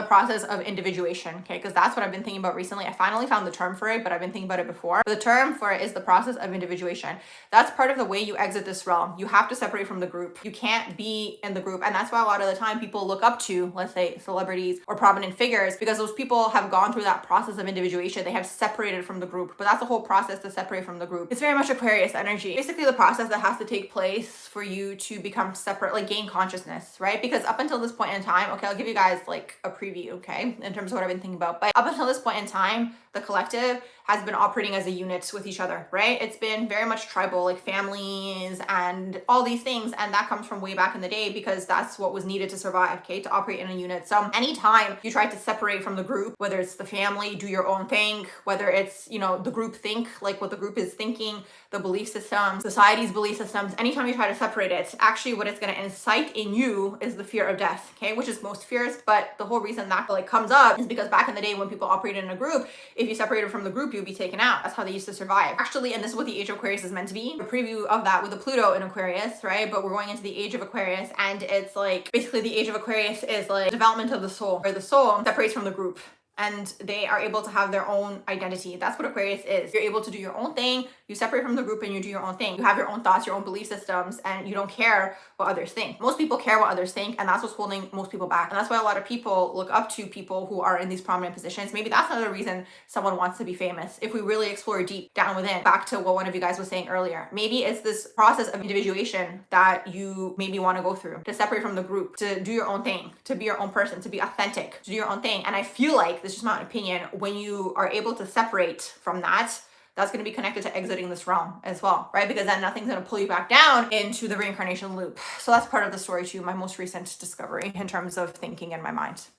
the process of individuation, okay? Because that's what I've been thinking about recently. I finally found the term for it, but I've been thinking about it before. But the term for it is the process of individuation. That's part of the way you exit this realm. You have to separate from the group. You can't be in the group. And that's why a lot of the time people look up to, let's say, celebrities or prominent figures, because those people have gone through that process of individuation. They have separated from the group, but that's the whole process to separate from the group. It's very much Aquarius energy. Basically the process that has to take place for you to become separate, like gain consciousness, right? Because up until this point in time, okay, I'll give you guys like a preview, okay, in terms of what I've been thinking about. But up until this point in time, the collective has been operating as a unit with each other, right? It's been very much tribal, like families and all these things. And that comes from way back in the day because that's what was needed to survive, okay, to operate in a unit. So anytime you try to separate from the group, whether it's the family, do your own thing, whether it's, you know, the group think, like what the group is thinking, the belief systems, society's belief systems, anytime you try to separate it, actually what it's going to incite in you is the fear of death, okay, which is most fears. But the whole reason that like comes up is because back in the day when people operated in a group, if you separated from the group, you'd be taken out. That's how they used to survive. Actually, and this is what the age of Aquarius is meant to be. A preview of that with the Pluto in Aquarius, right? But we're going into the age of Aquarius, and it's like basically the age of Aquarius is like development of the soul, where the soul separates from the group and they are able to have their own identity. That's what Aquarius is. You're able to do your own thing. You separate from the group and you do your own thing. You have your own thoughts, your own belief systems, and you don't care what others think. Most people care what others think, and that's what's holding most people back. And that's why a lot of people look up to people who are in these prominent positions. Maybe that's another reason someone wants to be famous. If we really explore deep down within, back to what one of you guys was saying earlier, maybe it's this process of individuation that you maybe want to go through, to separate from the group, to do your own thing, to be your own person, to be authentic, to do your own thing. And I feel like, this is just my opinion, when you are able to separate from that, that's going to be connected to exiting this realm as well, right? Because then nothing's going to pull you back down into the reincarnation loop. So that's part of the story too, my most recent discovery in terms of thinking in my mind.